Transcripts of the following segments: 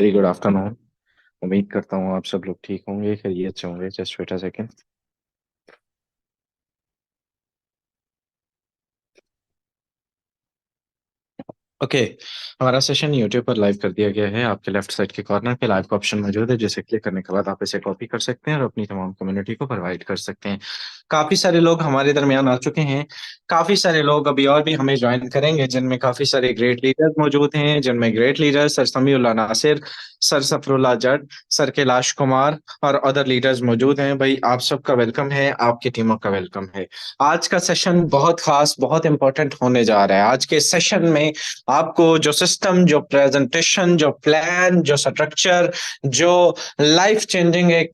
Very good afternoon. उम्मीद करता हूँ आप सब लोग ठीक होंगे, खैरियत से होंगे। Just wait a second. Okay. हमारा सेशन यूट्यूब पर लाइव कर दिया गया है। आपके लेफ्ट साइड के कॉर्नर पे लाइव का ऑप्शन मौजूद है, जिसे क्लिक करने के बाद आप इसे कॉपी कर सकते हैं और अपनी तमाम कम्युनिटी को प्रोवाइड कर सकते हैं। काफी सारे लोग हमारे दरमियान आ चुके हैं। काफी सारे लोग अभी और भी हमें ज्वाइन करेंगे, जिनमें काफी सारे ग्रेट लीडर्स मौजूद हैं, जिनमें great leader sir Samiullah Nasir, sir सफरुल्लाह Jat, sir Kailash Kumar और अदर लीडर्स मौजूद हैं। भाई, आप सबका वेलकम है, आपकी टीमों का वेलकम है। आज का सेशन बहुत खास, बहुत इंपॉर्टेंट होने जा रहा है। आज के सेशन में आपको जो सिस्टम, जो प्रेजेंटेशन, जो प्लान, जो स्ट्रक्चर, जो लाइफ चेंजिंग एक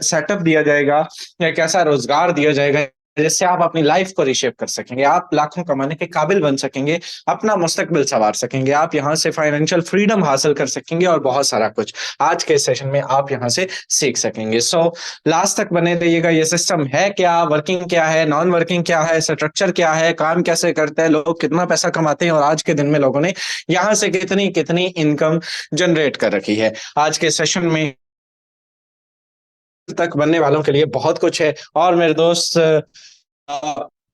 सेटअप दिया जाएगा, एक ऐसा रोजगार दिया जाएगा जिससे आप अपनी लाइफ को रिशेप कर सकेंगे, आप लाखों कमाने के काबिल बन सकेंगे, अपना मुस्तकबिल संवार सकेंगे, आप यहां से फाइनेंशियल फ्रीडम हासिल कर सकेंगे और बहुत सारा कुछ आज के सेशन में आप यहां से सीख सकेंगे। सो लास्ट तक बने रहिएगा। ये सिस्टम है क्या, वर्किंग क्या है, नॉन वर्किंग क्या है, स्ट्रक्चर क्या है, काम कैसे करते हैं, लोग कितना पैसा कमाते हैं और आज के दिन में लोगों ने यहां से कितनी कितनी इनकम जनरेट कर रखी है। आज के सेशन में तक बनने वालों के लिए बहुत कुछ है। और मेरे दोस्त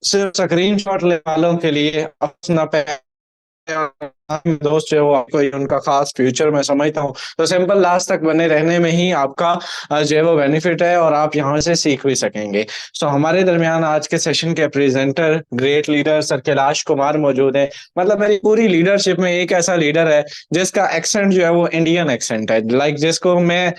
सिर्फ स्क्रीन शॉट लेने वालों के लिए अपना दोस्त जो है वो आपको उनका खास फ्यूचर मैं समझता हूँ। तो सिंपल लास्ट तक बने रहने में ही आपका जो है वो बेनिफिट है और आप यहाँ से सीख भी सकेंगे। सो हमारे दरमियान आज के सेशन के presenter great leader sir Kailash Kumar मौजूद है। मतलब मेरी पूरी लीडरशिप में एक ऐसा लीडर है जिसका एक्सेंट जो है वो इंडियन एक्सेंट है, लाइक जिसको मैं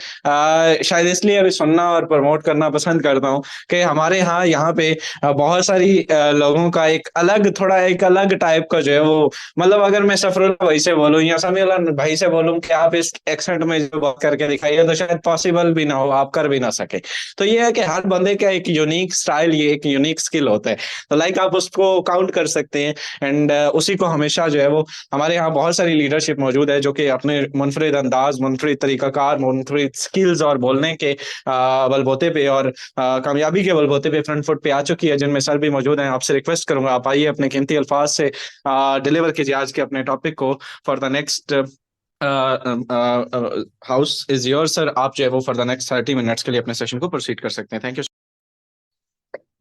शायद इसलिए अभी सुनना और प्रमोट करना पसंद करता हूँ कि हमारे यहाँ यहाँ पे बहुत सारी लोगों का एक अलग, थोड़ा एक अलग टाइप का जो है वो, मतलब अगर मैं सफरुल्ला भाई से बोलूं या समीउल्लाह भाई से बोलूं कि आप इस एक्सेंट में जो बात करके दिखाइए, तो शायद पॉसिबल भी ना हो, आप कर भी ना सके। तो ये है कि हर बंदे का एक यूनिक स्टाइल, ये एक यूनिक स्किल होता है। तो लाइक आप उसको काउंट कर सकते हैं एंड उसी को हमेशा जो है वो, हमारे यहाँ बहुत सारी लीडरशिप मौजूद है जो कि अपने मुनफरिद अंदाज, मुनफरिद तरीकाकार, मुनफरिद स्किल्स और बोलने के बलबोते पे और कामयाबी के बलबोते पे फ्रंट फुट पे आ चुकी है, जिनमें सर भी मौजूद हैं। आपसे रिक्वेस्ट करूंगा, आप आइए अपने कीमती अल्फाज से डिलीवर कीजिए आज के अपने टॉपिक को for the next house is your. Sir, आप जो है वो फॉर द नेक्स्ट 30 मिनट्स के लिए अपने सेशन को प्रोसीड कर सकते हैं। Thank you.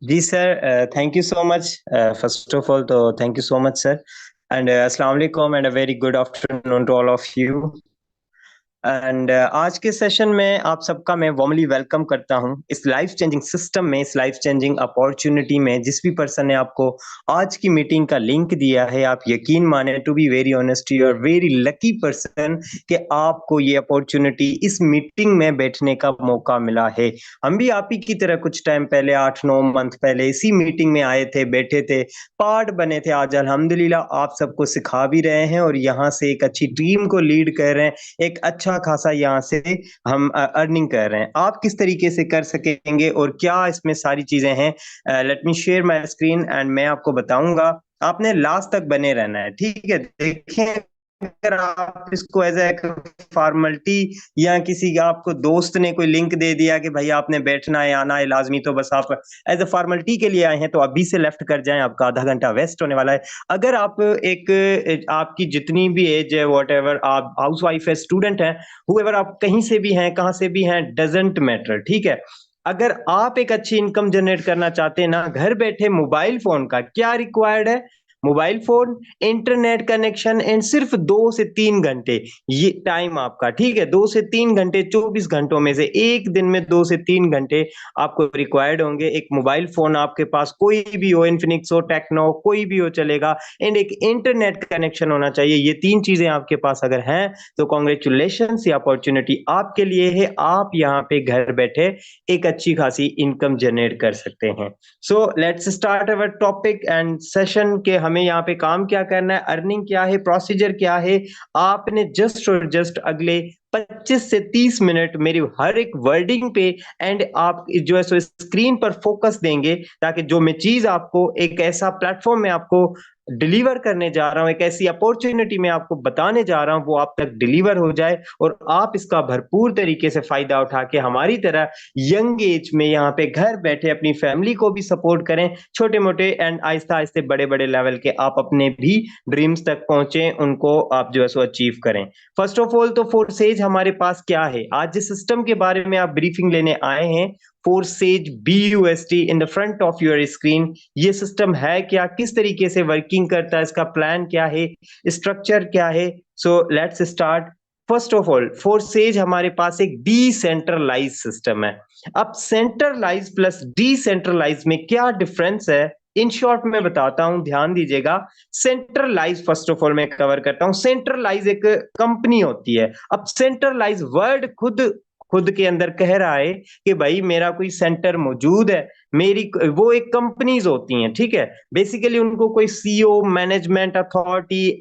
जी sir, thank you so much. First of all तो thank you so much sir, and अस्सलाम वालेकुम and a very good afternoon to all of you. And आज के सेशन में आप सबका मैं वार्मली वेलकम करता हूं इस लाइफ चेंजिंग सिस्टम में, इस लाइफ चेंजिंग अपॉर्चुनिटी में। जिस भी पर्सन ने आपको आज की मीटिंग का लिंक दिया है, आप यकीन माने to be very honest you are very lucky person कि आपको ये अपॉर्चुनिटी इस मीटिंग में बैठने का मौका मिला है। हम भी आप ही की तरह कुछ टाइम पहले 8-9 मंथ पहले इसी मीटिंग में आए थे, बैठे थे, पार्ट बने थे। आज अल्हम्दुलिल्लाह आप सबको सिखा भी रहे हैं और यहाँ से एक अच्छी टीम को लीड कर रहे हैं, एक अच्छा खासा यहाँ से हम अर्निंग कर रहे हैं। आप किस तरीके से कर सकेंगे और क्या इसमें सारी चीजें हैं, let me share my screen and मैं आपको बताऊंगा। आपने लास्ट तक बने रहना है, ठीक है? देखें, अगर आप इसको एज ए फॉर्मेलिटी या किसी आपको दोस्त ने कोई लिंक दे दिया कि भाई आपने बैठना है, आना है लाजमी, तो बस आप एज ए फॉर्मेलिटी के लिए आए हैं, तो अभी से लेफ्ट कर जाएं, आपका आधा घंटा वेस्ट होने वाला है। अगर आप आपकी जितनी भी एज है, वॉट एवर, आप हाउस वाइफ है, स्टूडेंट है, हुएवर, आप कहीं से भी हैं, कहाँ से भी हैं, डजेंट मैटर, ठीक है? अगर आप एक अच्छी इनकम जनरेट करना चाहते हैं ना, घर बैठे मोबाइल फोन का क्या रिक्वायर्ड है? Mobile phone, internet connection and सिर्फ 2 से 3 घंटे ये टाइम आपका, ठीक है? 2 से 3 घंटे, 24 घंटों में से एक दिन में 2 से 3 घंटे आपको रिक्वायर्ड होंगे। एक मोबाइल फोन आपके पास कोई भी हो, इन्फिनिक्स हो, टेक्नो, कोई भी हो चलेगा, एंड एक इंटरनेट कनेक्शन होना चाहिए। ये 3 चीजें आपके पास अगर हैं तो कॉन्ग्रेचुलेशन, ये अपॉर्चुनिटी आपके लिए है। आप यहाँ पे घर बैठे एक अच्छी खासी इनकम जनरेट कर सकते हैं। सो let's start our topic and session के हमें यहाँ पे काम क्या करना है, अर्निंग क्या है, प्रोसीजर क्या है। आपने जस्ट और जस्ट अगले 25 से 30 मिनट मेरी हर एक वर्डिंग पे एंड आप जो है सो स्क्रीन पर फोकस देंगे, ताकि जो मैं चीज आपको एक ऐसा प्लेटफॉर्म में आपको डिलीवर करने जा रहा हूं, एक ऐसी अपॉर्चुनिटी में आपको बताने जा रहा हूं, वो आप तक डिलीवर हो जाए और आप इसका भरपूर तरीके से फायदा उठा के हमारी तरह यंग एज में यहाँ पे घर बैठे अपनी फैमिली को भी सपोर्ट करें, छोटे मोटे एंड आहिस्ता आहिस्ते बड़े बड़े लेवल के आप अपने भी ड्रीम्स तक पहुंचे, उनको आप जो है सो अचीव करें। फर्स्ट ऑफ ऑल तो फॉर सेज सेज हमारे पास क्या है, आज जिस सिस्टम के बारे में आप ब्रीफिंग लेने आए हैं, forces BUST in the front of your screen, ये सिस्टम है क्या, किस तरीके से वर्किंग करता है, इसका प्लान क्या है, स्ट्रक्चर क्या है। So let's start. First of all, forces हमारे पास एक डिसेंट्रलाइज सिस्टम है। अब सेंट्रलाइज प्लस डिसेंट्रलाइज में क्या डिफरेंस है, इन शॉर्ट में बताता हूं, ध्यान दीजिएगा। सेंट्रलाइज फर्स्ट ऑफ ऑल मैं कवर करता हूं। सेंट्रलाइज एक कंपनी होती है। अब सेंट्रलाइज वर्ड खुद खुद के अंदर कह रहा है कि भाई मेरा कोई सेंटर मौजूद है, मेरी वो एक कंपनीज होती हैं, ठीक है। बेसिकली उनको कोई CEO, मैनेजमेंट अथॉरिटी,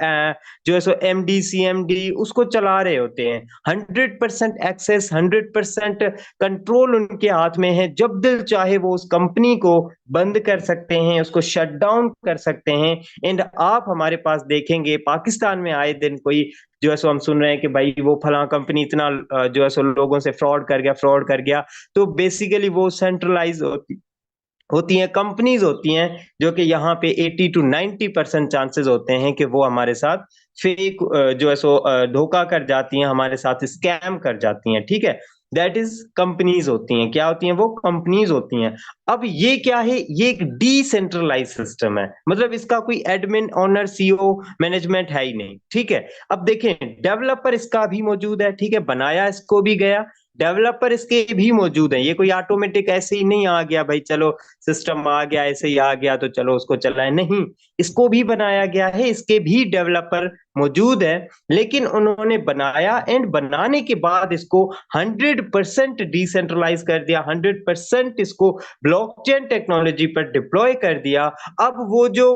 जो है सो MD CMD उसको चला रहे होते हैं। 100% एक्सेस, 100% कंट्रोल उनके हाथ में है। जब दिल चाहे वो उस कंपनी को बंद कर सकते हैं, उसको शट डाउन कर सकते हैं। एंड आप हमारे पास देखेंगे पाकिस्तान में आए दिन कोई जो है सो हम सुन रहे हैं कि भाई वो फला कंपनी इतना जो है सो लोगों से फ्रॉड कर गया। तो बेसिकली वो सेंट्रलाइज होती हैं, कंपनीज होती हैं, जो कि यहाँ पे 80 to 90% चांसेस होते हैं कि वो हमारे साथ फेक जो है सो धोखा कर जाती हैं, हमारे साथ स्कैम कर जाती हैं, ठीक है। दैट इज कंपनीज होती हैं। क्या होती हैं वो? कंपनीज होती हैं। अब ये क्या है? ये एक डिसेंट्रलाइज सिस्टम है, मतलब इसका कोई एडमिन, ऑनर, CEO, मैनेजमेंट है ही नहीं, ठीक है। अब देखें, डेवलपर इसका भी मौजूद है, ठीक है, बनाया इसको भी गया, डेवलपर इसके भी मौजूद हैं। ये कोई ऑटोमेटिक ऐसे ही नहीं आ गया भाई चलो सिस्टम आ गया ऐसे ही आ गया तो चलो उसको चलाएं, नहीं, इसको भी बनाया गया है, इसके भी डेवलपर मौजूद है। लेकिन उन्होंने बनाया एंड बनाने के बाद इसको 100% डिसेंट्रलाइज कर दिया, 100% इसको ब्लॉकचेन टेक्नोलॉजी पर डिप्लॉय कर दिया। अब वो जो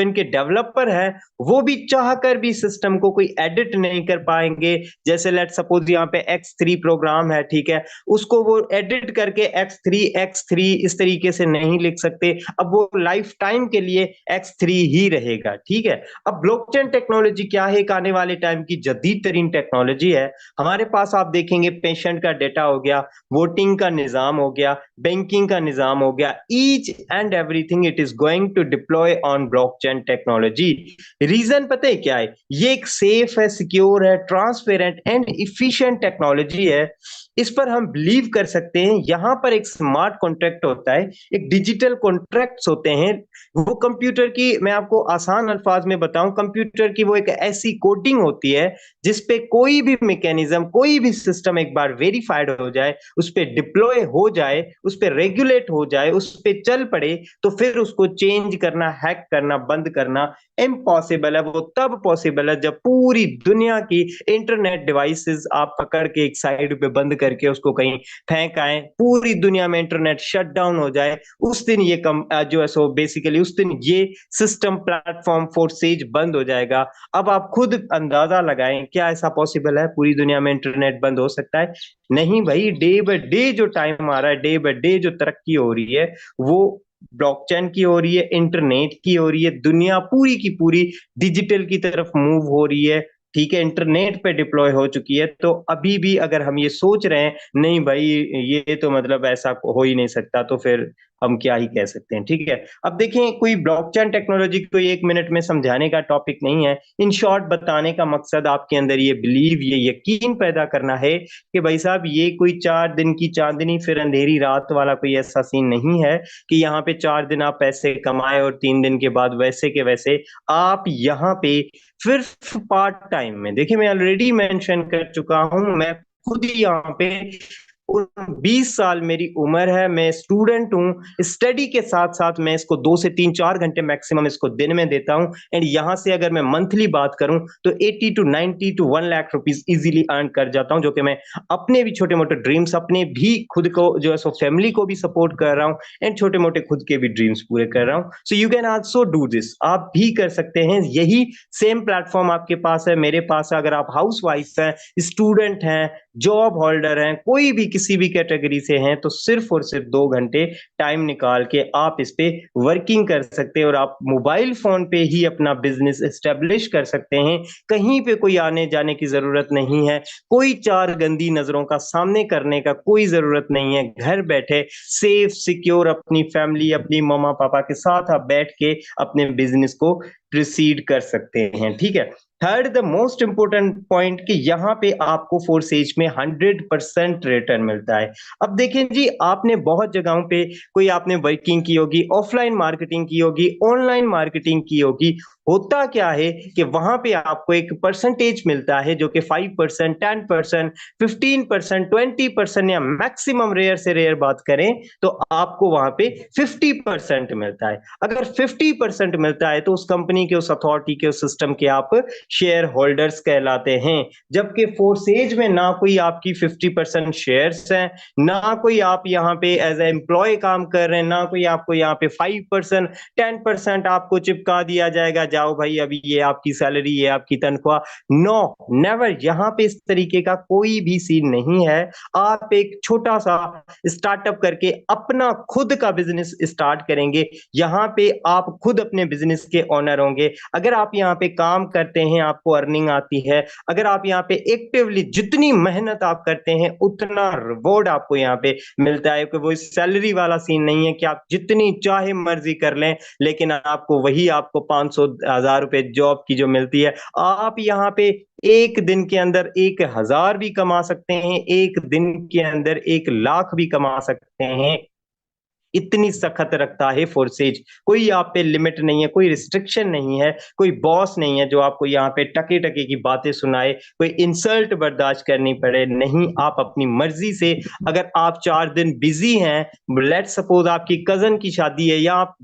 इनके डेवलपर है वो भी चाहकर भी सिस्टम को कोई एडिट नहीं कर पाएंगे। जैसे लेट सपोज यहाँ पे X3 प्रोग्राम है, ठीक है, उसको वो एडिट करके X3 इस तरीके से नहीं लिख सकते। अब वो लाइफ टाइम के लिए X3 ही रहेगा, ठीक है। अब ब्लॉकचेन टेक्नोलॉजी क्या है? एक आने वाले टाइम की जदीद तरीन टेक्नोलॉजी है। हमारे पास आप देखेंगे पेशेंट का डेटा हो गया, वोटिंग का निजाम हो गया, बैंकिंग का निजाम हो गया, each and everything it is going to deploy on blockchain technology. Reason पता है क्या है? ये एक सेफ है, सिक्योर है, ट्रांसपेरेंट एंड इफिशिएंट टेक्नोलॉजी है। इस पर हम बिलीव कर सकते हैं। यहां पर एक स्मार्ट कॉन्ट्रैक्ट होता है, एक डिजिटल कॉन्ट्रैक्ट्स होते हैं। वो कंप्यूटर की, मैं आपको आसान अल्फाज में बताऊं, कंप्यूटर की वो एक ऐसी कोडिंग होती है जिसपे कोई भी मैकेनिज्म, कोई भी सिस्टम एक बार वेरीफाइड हो जाए, उस पर डिप्लॉय हो जाए, उस पर रेगुलेट हो जाए, उस पर चल पड़े, तो फिर उसको चेंज करना, हैक करना, बंद करना इम्पॉसिबल है। वो तब पॉसिबल है जब पूरी दुनिया की इंटरनेट डिवाइसेस आप पकड़ के एक साइड पे बंद करके उसको कहीं फेंक आए, पूरी दुनिया में इंटरनेट शट डाउन हो जाए। उस दिन ये जो है सो बेसिकली उस दिन ये सिस्टम, प्लेटफॉर्म, फोरसेज बंद हो जाएगा। अब आप खुद अंदाजा लगाएं, क्या ऐसा पॉसिबल है? पूरी दुनिया में इंटरनेट बंद हो सकता है? नहीं भाई। डे बाय डे जो टाइम आ रहा है, डे बाय डे जो तरक्की हो रही है, वो ब्लॉकचेन की हो रही है, इंटरनेट की हो रही है, दुनिया पूरी की पूरी डिजिटल की तरफ मूव हो रही है, ठीक है, इंटरनेट पे डिप्लॉय हो चुकी है। तो अभी भी अगर हम ये सोच रहे हैं नहीं भाई ये तो मतलब ऐसा हो ही नहीं सकता, तो फिर हम क्या ही कह सकते हैं, ठीक है। अब देखें, कोई ब्लॉकचेन टेक्नोलॉजी को 1 मिनट में समझाने का टॉपिक नहीं है। इन शॉर्ट बताने का मकसद आपके अंदर ये बिलीव, ये यकीन पैदा करना है कि भाई साहब ये कोई 4 दिन की चांदनी फिर अंधेरी रात वाला कोई ऐसा सीन नहीं है कि यहाँ पे 4 दिन आप पैसे कमाए और 3 दिन के बाद वैसे के वैसे आप यहाँ पे सिर्फ पार्ट टाइम में। देखिए, मैं ऑलरेडी मेंशन कर चुका हूं, मैं खुद ही यहाँ पे 20 साल मेरी उम्र है, मैं स्टूडेंट हूँ। स्टडी के साथ साथ मैं इसको 2 से 3 4 घंटे मैक्सिमम इसको दिन में देता हूँ। एंड यहाँ से अगर मैं मंथली बात करूं तो 80 to 90 to 1 lakh rupees easily earn कर जाता हूं, जो कि मैं अपने भी छोटे मोटे ड्रीम्स, अपने भी खुद को जो है सो फैमिली को भी सपोर्ट कर रहा हूँ एंड छोटे मोटे खुद के भी ड्रीम्स पूरे कर रहा हूँ। So you can also do this, आप भी कर सकते हैं। यही सेम प्लेटफॉर्म आपके पास है, मेरे पास है। अगर आप हाउस वाइफ हैं, स्टूडेंट हैं, जॉब होल्डर हैं, कोई भी किसी भी कैटेगरी से हैं, तो सिर्फ और सिर्फ 2 घंटे टाइम निकाल के आप इस पे वर्किंग कर सकते हैं और आप मोबाइल फोन पे ही अपना बिजनेस एस्टेब्लिश कर सकते हैं। कहीं पे कोई आने जाने की जरूरत नहीं है, कोई 4 गंदी नजरों का सामने करने का कोई जरूरत नहीं है। घर बैठे सेफ सिक्योर अपनी फैमिली, अपनी मम्मा पापा के साथ आप बैठ के अपने बिजनेस को प्रोसीड कर सकते हैं, ठीक है। Third the most important point कि यहाँ पे आपको फोर्सेज में 100% रिटर्न मिलता है। अब देखें जी, आपने बहुत जगहों पे कोई आपने वर्किंग की होगी, ऑफलाइन मार्केटिंग की होगी, ऑनलाइन मार्केटिंग की होगी, होता क्या है कि वहां पे आपको एक परसेंटेज मिलता है जो कि 5%, 10%, 15%, 20% या मैक्सिमम रेयर से रेयर बात करें तो आपको वहां पे 50% मिलता है। अगर 50% मिलता है तो उस कंपनी के, उस अथॉरिटी के, उस सिस्टम के आप शेयर होल्डर्स कहलाते हैं। जबकि फोर्सेज में ना कोई आपकी 50% शेयर्स हैं, ना कोई आप यहाँ पे एज ए एम्प्लॉय काम कर रहे हैं, ना कोई आपको यहाँ पे 5%, 10% आपको चिपका दिया जाएगा, जाओ भाई अभी ये आपकी सैलरी, ये आपकी तनख्वाह। नो, नेवर, यहाँ पे इस तरीके का कोई भी सीन नहीं है। आप एक छोटा सा स्टार्टअप करके अपना खुद का बिजनेस स्टार्ट करेंगे, यहाँ पे आप खुद अपने बिजनेस के ओनर होंगे। अगर आप यहाँ पे काम करते हैं, आपको अर्निंग आती है, अगर आप यहाँ पे एक्टिवली जितनी मेहनत आप करते हैं उतना रिवॉर्ड आपको यहाँ पे मिलता है। कि वो सैलरी वाला सीन नहीं है कि आप जितनी चाहे मर्जी कर लें लेकिन आपको वही आपको 500 1000 रुपए जॉब की जो मिलती है, आप यहाँ पे एक दिन के अंदर 1000 भी कमा सकते हैं, एक दिन के अंदर 1 लाख भी कमा सकते हैं। इतनी सख्त रखता है फोर्सेज। कोई आप पे लिमिट नहीं है, कोई रिस्ट्रिक्शन नहीं है, कोई बॉस नहीं है जो आपको यहाँ पे टके टके की बातें सुनाए, कोई इंसल्ट बर्दाश्त करनी पड़े। नहीं, आप अपनी मर्जी से, अगर आप 4 दिन बिजी हैं, लेट सपोज आपकी कजन की शादी है या आप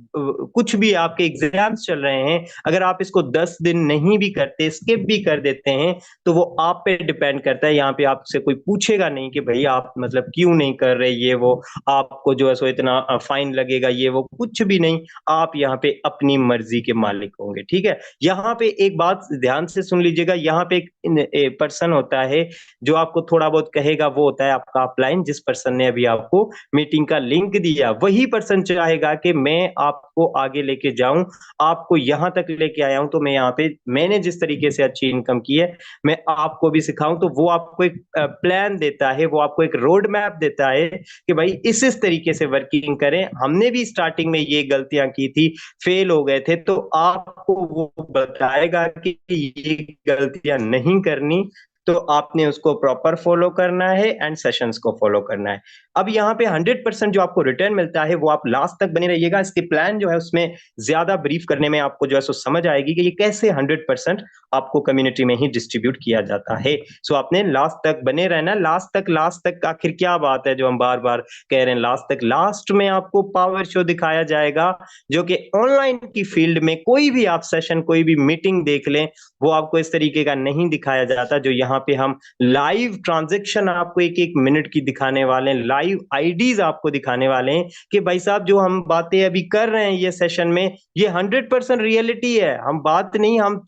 कुछ भी आपके एग्जाम्स चल रहे हैं, अगर आप इसको 10 दिन नहीं भी करते, स्किप भी कर देते हैं, तो वो आप पे डिपेंड करता है। यहाँ पे आपसे कोई पूछेगा नहीं कि भाई आप मतलब क्यों नहीं कर रहे ये वो, आपको जो है सो इतना फाइन लगेगा, ये वो कुछ भी नहीं। आप यहाँ पे अपनी मर्जी के मालिक होंगे, ठीक है। यहाँ पे एक बात ध्यान से सुन लीजिएगा, यहाँ पे एक पर्सन होता है जो आपको थोड़ा बहुत कहेगा, वो होता है आपका अपलाइन। जिस पर्सन ने अभी आपको मीटिंग का लिंक दिया, वही पर्सन चाहेगा कि मैं आपको आगे लेके जाऊं, आपको यहां तक लेके आया हूं, तो मैं यहाँ पे मैंने जिस तरीके से अच्छी इनकम की है मैं आपको भी सिखाऊं। तो वो आपको एक प्लान देता है, वो आपको एक रोड मैप देता है कि भाई इस तरीके से वर्किंग करें। हमने भी स्टार्टिंग में ये गलतियां की थी, फेल हो गए थे, तो आपको वो बताएगा कि ये गलतियां नहीं करनी, तो आपने उसको प्रॉपर फॉलो करना है एंड सेशंस को फॉलो करना है। अब यहाँ पे 100% जो आपको रिटर्न मिलता है वो आप लास्ट तक बने रहिएगा। इसके प्लान जो है उसमें ज्यादा ब्रीफ करने में आपको जो है सो समझ आएगी कि ये कैसे 100% आपको कम्युनिटी में ही डिस्ट्रीब्यूट किया जाता है। सो आपने लास्ट तक बने रहना। लास्ट तक आखिर क्या बात है जो हम बार बार कह रहे हैं लास्ट तक? लास्ट में आपको पावर शो दिखाया जाएगा, जो कि ऑनलाइन की फील्ड में कोई भी आप सेशन, कोई भी मीटिंग देख लें, वो आपको इस तरीके का नहीं दिखाया जाता। जो यहाँ पे हम लाइव ट्रांजेक्शन आपको एक एक मिनट की दिखाने वाले हैं, लाइव आईडीज आपको दिखाने वाले हैं कि भाई साहब जो हम बातें अभी कर रहे हैं ये सेशन में, ये 100% रियलिटी है। हम बात नहीं, हम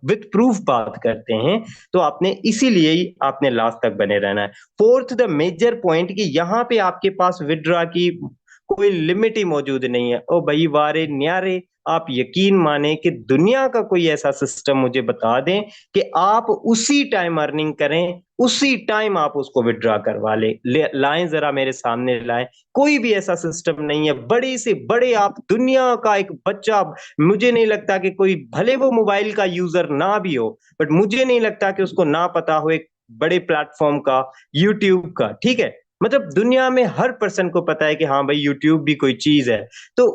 विद प्रूफ बात करते हैं। तो आपने इसीलिए ही आपने लास्ट तक बने रहना है। फोर्थ द मेजर पॉइंट कि यहाँ पे आपके पास विड्रॉ की कोई लिमिट ही मौजूद नहीं है। ओ भाई वारे न्यारे, आप यकीन माने कि दुनिया का कोई ऐसा सिस्टम मुझे बता दें कि आप उसी टाइम अर्निंग करें, उसी टाइम आप उसको विड्रॉ करवा लाएं, जरा मेरे सामने लाएं। कोई भी ऐसा सिस्टम नहीं है। बड़े से बड़े आप दुनिया का एक बच्चा, मुझे नहीं लगता कि कोई, भले वो मोबाइल का यूजर ना भी हो, बट मुझे नहीं लगता कि उसको ना पता हो एक बड़े प्लेटफॉर्म का, यूट्यूब का, ठीक है। मतलब दुनिया में हर पर्सन को पता है कि हाँ भाई यूट्यूब भी कोई चीज है। तो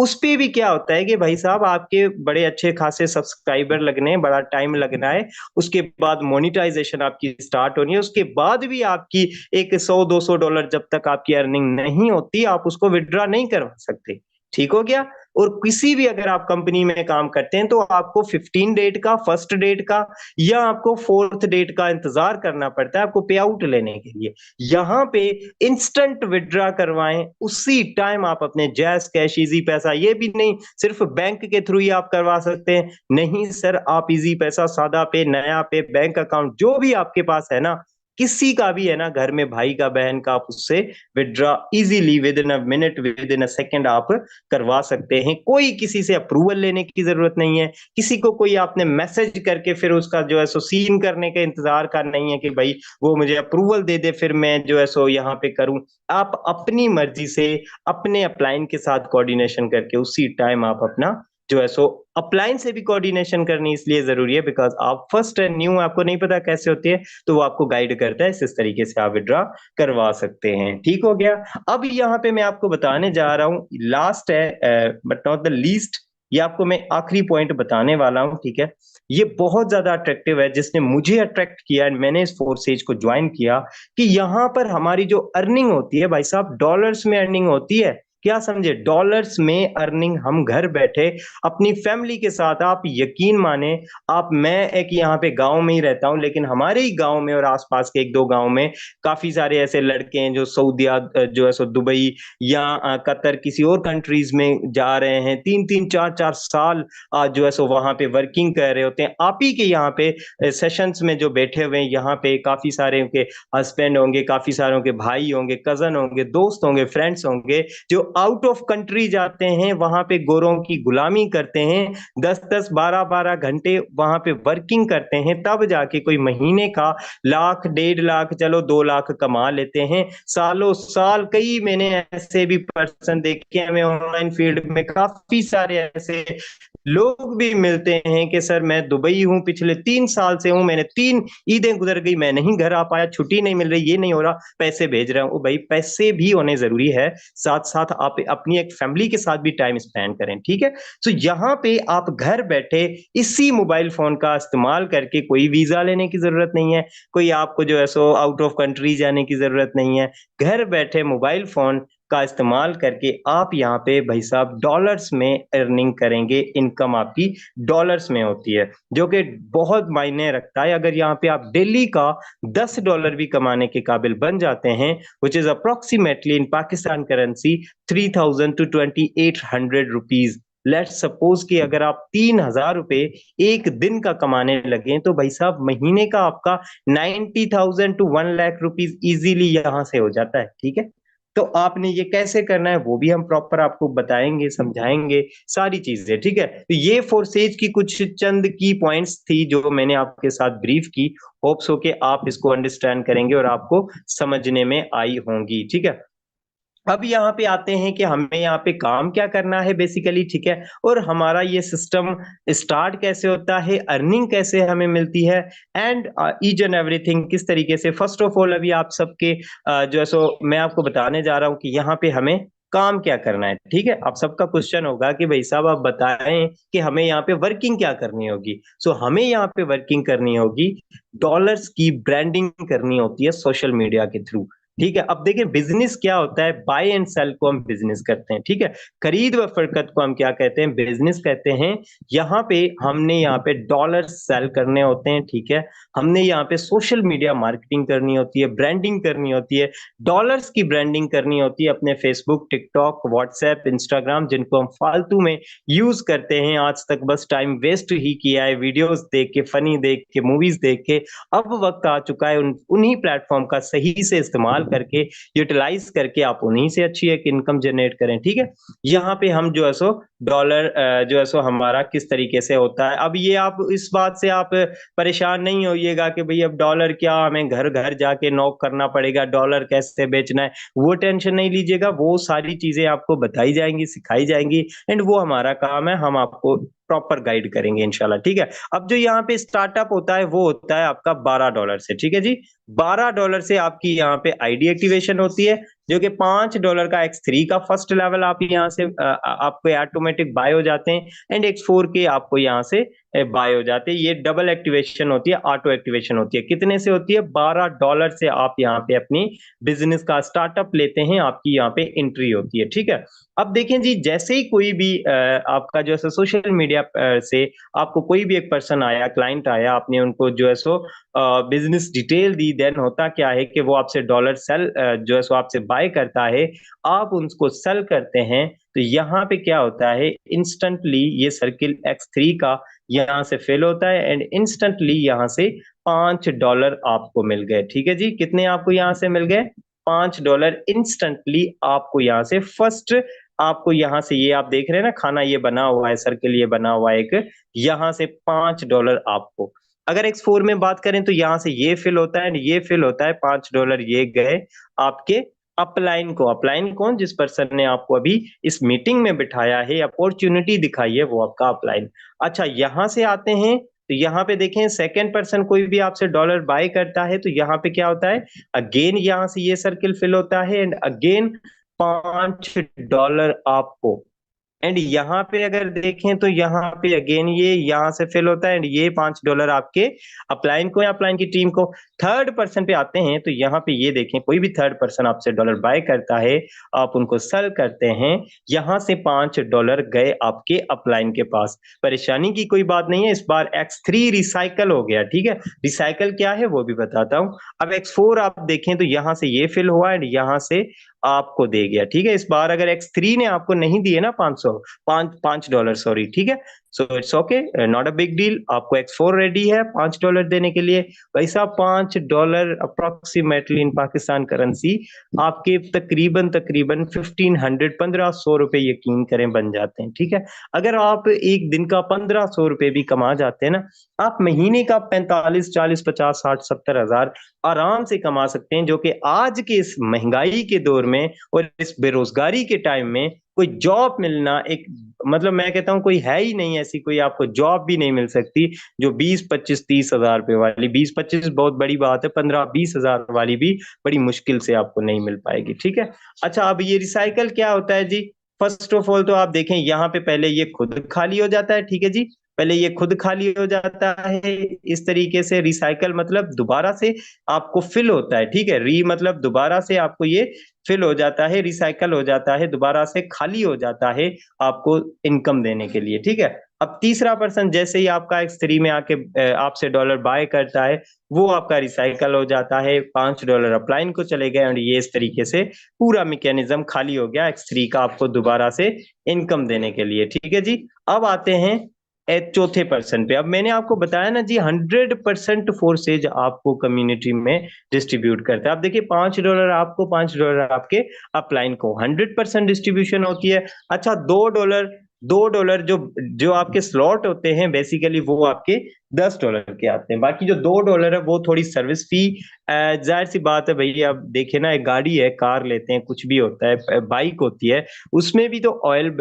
उस पे भी क्या होता है कि भाई साहब आपके बड़े अच्छे खासे सब्सक्राइबर लगने हैं, बड़ा टाइम लगना है, उसके बाद मोनिटाइजेशन आपकी स्टार्ट होनी है, उसके बाद भी आपकी एक $100-200 जब तक आपकी अर्निंग नहीं होती आप उसको विड्रॉ नहीं करवा सकते। ठीक हो गया। और किसी भी अगर आप कंपनी में काम करते हैं तो आपको 15 डेट का, फर्स्ट डेट का या आपको फोर्थ डेट का इंतजार करना पड़ता है आपको पे आउट लेने के लिए। यहाँ पे इंस्टेंट विड्रॉ करवाएं, उसी टाइम आप अपने जैस कैश, इजी पैसा, ये भी नहीं सिर्फ बैंक के थ्रू ही आप करवा सकते हैं, नहीं सर, आप इजी पैसा, सादा पे, नया पे, बैंक अकाउंट जो भी आपके पास है ना, किसी का भी है ना घर में, भाई का, बहन का, आप उससे withdraw easily with in a minute, with in a second आप करवा सकते हैं। कोई किसी से अप्रूवल लेने की जरूरत नहीं है, किसी को कोई आपने मैसेज करके फिर उसका जो है सो सीन करने का इंतजार का नहीं है कि भाई वो मुझे अप्रूवल दे दे फिर मैं जो है सो यहाँ पे करूं। आप अपनी मर्जी से अपने अपलाइन के साथ कोऑर्डिनेशन करके उसी टाइम आप अपना जो है सो अपलाइन से भी कोऑर्डिनेशन करनी इसलिए जरूरी है बिकॉज आप फर्स्ट एंड न्यू, आपको नहीं पता कैसे होती है, तो वो आपको गाइड करता है, इस तरीके से आप विड्रॉ करवा सकते हैं। ठीक हो गया। अब यहाँ पे मैं आपको बताने जा रहा हूँ, लास्ट है बट नॉट द लीस्ट, ये आपको मैं आखिरी पॉइंट बताने वाला हूँ। ठीक है, ये बहुत ज्यादा अट्रैक्टिव है, जिसने मुझे अट्रैक्ट किया एंड मैंने इस फोर्सेज को ज्वाइन किया, कि यहाँ पर हमारी जो अर्निंग होती है भाई साहब, डॉलर्स में अर्निंग होती है। क्या समझे? डॉलर्स में अर्निंग, हम घर बैठे अपनी फैमिली के साथ, आप यकीन माने, आप, मैं एक यहाँ पे गांव में ही रहता हूँ, लेकिन हमारे ही गांव में और आसपास के एक दो गांव में काफी सारे ऐसे लड़के हैं जो सऊदीया, जो है सो दुबई या कतर, किसी और कंट्रीज में जा रहे हैं, 3-3 4-4 साल जो है सो वहां पे वर्किंग कर रहे होते हैं। आप ही के यहाँ पे सेशंस में जो बैठे हुए हैं, यहाँ पे काफी सारे उनके हस्बैंड होंगे, काफी सारे के भाई होंगे, कजन होंगे, दोस्त होंगे, फ्रेंड्स होंगे, जो आउट ऑफ कंट्री जाते हैं, वहां पे गोरों की गुलामी करते हैं, 10-10 12-12 घंटे वहां पे वर्किंग करते हैं, तब जाके कोई महीने का 1 लाख 1.5 लाख, चलो 2 लाख कमा लेते हैं। सालों साल, कई मैंने ऐसे भी पर्सन देखे हैं, हमें ऑनलाइन फील्ड में काफी सारे ऐसे लोग भी मिलते हैं कि सर मैं दुबई हूँ, पिछले 3 साल से हूँ, मैंने 3 ईदें गुजर गई, मैं नहीं घर आ पाया, छुट्टी नहीं मिल रही, ये नहीं हो रहा, पैसे भेज रहा हूँ। भाई पैसे भी होने जरूरी है, साथ साथ आप अपनी एक फैमिली के साथ भी टाइम स्पेंड करें। ठीक है, तो यहाँ पे आप घर बैठे इसी मोबाइल फोन का इस्तेमाल करके, कोई वीजा लेने की जरूरत नहीं है, कोई आपको जो है सो आउट ऑफ कंट्री जाने की जरूरत नहीं है, घर बैठे मोबाइल फोन का इस्तेमाल करके आप यहाँ पे भाई साहब डॉलर्स में अर्निंग करेंगे। इनकम आपकी डॉलर्स में होती है, जो कि बहुत मायने रखता है। अगर यहाँ पे आप डेली का $10 भी कमाने के काबिल बन जाते हैं, which is approximately in Pakistan currency 3,000 to 2,800 rupees. Let's suppose कि अगर आप 3,000 रुपए एक दिन का कमाने लगे, तो भाई साहब महीने का आपका 90,000 to 1 लाख रुपीज इजीली यहां से हो जाता है। ठीक है, तो आपने ये कैसे करना है वो भी हम प्रॉपर आपको बताएंगे, समझाएंगे सारी चीजें। ठीक है, तो ये फोर्सेज की कुछ चंद की पॉइंट्स थी जो मैंने आपके साथ ब्रीफ की। होप्स हो के आप इसको अंडरस्टैंड करेंगे और आपको समझने में आई होंगी। ठीक है, अब यहाँ पे आते हैं कि हमें यहाँ पे काम क्या करना है बेसिकली। ठीक है, और हमारा ये सिस्टम स्टार्ट कैसे होता है, अर्निंग कैसे हमें मिलती है, एंड ईच एंड एवरीथिंग किस तरीके से। फर्स्ट ऑफ ऑल अभी आप सबके जो है सो मैं आपको बताने जा रहा हूँ कि यहाँ पे हमें काम क्या करना है। ठीक है, आप सबका क्वेश्चन होगा कि भाई साहब आप बताएं कि हमें यहाँ पे वर्किंग क्या करनी होगी। सो हमें यहाँ पे वर्किंग करनी होगी, डॉलर्स की ब्रांडिंग करनी होती है सोशल मीडिया के थ्रू। ठीक है, अब देखिए बिजनेस क्या होता है, बाय एंड सेल को हम बिजनेस करते हैं। ठीक है, खरीद व फरोख्त को हम क्या कहते हैं, बिजनेस कहते हैं। यहाँ पे हमने यहाँ पे डॉलर सेल करने होते हैं। ठीक है, हमने यहाँ पे सोशल मीडिया मार्केटिंग करनी होती है, ब्रांडिंग करनी होती है, डॉलर्स की ब्रांडिंग करनी होती है अपने फेसबुक, टिकटॉक, व्हाट्सएप, इंस्टाग्राम, जिनको हम फालतू में यूज करते हैं, आज तक बस टाइम वेस्ट ही किया है, वीडियोस देख के, फनी देख के, मूवीज देख के। अब वक्त आ चुका है उन्हीं प्लेटफॉर्म का सही से इस्तेमाल करके, यूटिलाइज करके आप उन्हीं से अच्छी एक इनकम जनरेट करें। ठीक है, यहाँ पे हम जो है सो डॉलर जो है सो हमारा किस तरीके से होता है। अब ये आप इस बात से आप परेशान नहीं होइएगा कि भाई अब डॉलर क्या, हमें घर घर जाके नॉक करना पड़ेगा, डॉलर कैसे बेचना है, वो टेंशन नहीं लीजिएगा, वो सारी चीजें आपको बताई जाएंगी, सिखाई जाएंगी, एंड वो हमारा काम है, हम आपको प्रॉपर गाइड करेंगे इंशाल्लाह। ठीक है, अब जो यहाँ पे स्टार्टअप होता है वो होता है आपका $12 से। ठीक है जी, $12 से आपकी यहाँ पे आईडी एक्टिवेशन होती है, जो कि $5 का X3 का फर्स्ट लेवल आप यहाँ से आपको ऑटोमेटिक बाय हो जाते हैं, एंड X4 के आपको यहाँ से बाय हो जाते हैं। ये डबल एक्टिवेशन होती है, ऑटो एक्टिवेशन होती है। कितने से होती है? $12 से आप यहाँ पे अपनी बिजनेस का स्टार्टअप लेते हैं, आपकी यहाँ पे एंट्री होती है। ठीक है, अब देखें जी, जैसे ही कोई भी आपका जो है सोशल मीडिया से आपको कोई भी एक पर्सन आया, क्लाइंट आया, आपने उनको जो है सो बिजनेस डिटेल दी, देन होता क्या है कि वो आपसे डॉलर सेल जो है सो आपसे बाय करता है, आप उनको सेल करते हैं। तो यहाँ पे क्या होता है, इंस्टेंटली ये सर्किल X3 का यहाँ से फेल होता है, एंड इंस्टेंटली यहाँ से $5 आपको मिल गए। ठीक है जी, कितने आपको यहाँ से मिल गए? $5 इंस्टेंटली आपको यहाँ से फर्स्ट, आपको यहाँ से, ये आप देख रहे हैं ना खाना ये बना हुआ है, सर्किल ये बना हुआ है एक, यहाँ से $5 आपको। अगर X4 में बात करें तो यहाँ से ये फिल होता है, ये फिल होता है, $5 ये गए आपके अपलाइन कौन? जिस पर्सन ने आपको अभी इस मीटिंग में बिठाया है, अपॉर्चुनिटी दिखाई है, वो आपका अपलाइन। अच्छा, यहां से आते हैं तो यहाँ पे देखें सेकंड पर्सन कोई भी आपसे डॉलर बाय करता है तो यहाँ पे क्या होता है, अगेन यहाँ से ये सर्किल फिल होता है एंड अगेन $5 आपको। एंड यहाँ पे अगर देखें तो यहाँ पे अगेन ये यहाँ से फिल होता है एंड ये $5 आपके अपलाइन को या अपलाइन की टीम को। थर्ड पर्सन पे आते हैं तो यहाँ पे ये देखें कोई भी थर्ड पर्सन आपसे डॉलर बाय करता है, आप उनको सेल करते हैं, यहाँ से $5 गए आपके अपलाइन के पास। परेशानी की कोई बात नहीं है, इस बार X3 रिसाइकल हो गया। ठीक है, रिसाइकल क्या है वो भी बताता हूँ। अब X4 आप देखें तो यहाँ से ये फिल हुआ एंड यहाँ से आपको दे गया। ठीक है, इस बार अगर X3 ने आपको नहीं दिए ना $5 सॉरी, ठीक है, so it's okay, not a big deal. आपको X4 रेडी है $5 देने के लिए। भाई साहब $5 अप्रोक्सीमेटली इन पाकिस्तान करेंसी आपके तकरीबन तकरीबन 1500 रुपए यकीन करें बन जाते हैं। ठीक है, अगर आप एक दिन का 1500 रुपए भी कमा जाते हैं ना, आप महीने का 45 40 50 60 70 हजार आराम से कमा सकते हैं, जो कि आज के इस महंगाई के दौर में और इस बेरोजगारी के टाइम में कोई जॉब मिलना एक मतलब मैं कहता हूं कोई है ही नहीं, ऐसी कोई आपको जॉब भी नहीं मिल सकती जो 20 25 30 हजार रुपए वाली, 20 25 बहुत बड़ी बात है, 15 20 हजार वाली भी बड़ी मुश्किल से आपको नहीं मिल पाएगी। ठीक है, अच्छा अब ये रिसाइकल क्या होता है जी? फर्स्ट ऑफ ऑल तो आप देखें यहाँ पे पहले ये खुद खाली हो जाता है। ठीक है जी, पहले ये खुद खाली हो जाता है इस तरीके से। रिसाइकल मतलब दोबारा से आपको फिल होता है। ठीक है, री मतलब दोबारा से आपको ये फिल हो जाता है, रिसाइकल हो जाता है, दोबारा से खाली हो जाता है आपको इनकम देने के लिए। ठीक है, अब तीसरा पर्सन जैसे ही आपका X3 में आके आपसे डॉलर बाय करता है, वो आपका रिसाइकल हो जाता है, $5 अपलाइन को चले गए और ये इस तरीके से पूरा मैकेनिज्म खाली हो गया X3 का आपको दोबारा से इनकम देने के लिए। ठीक है जी, अब आते हैं चौथे पर्सन पे। अब मैंने आपको बताया ना जी 100% फोर्सेज आपको कम्युनिटी में डिस्ट्रीब्यूट करता है। अब देखिए $5 आपको, $5 आपके अपलाइन को, 100% डिस्ट्रीब्यूशन होती है। अच्छा $2 जो जो आपके स्लॉट होते हैं बेसिकली वो आपके $10 के आते हैं। बाकी जो $2 है वो थोड़ी सर्विस फी, जाहिर सी बात है भैया, अब देखे ना एक गाड़ी है, कार लेते हैं, कुछ भी होता है, बाइक होती है, उसमें भी तो ऑयल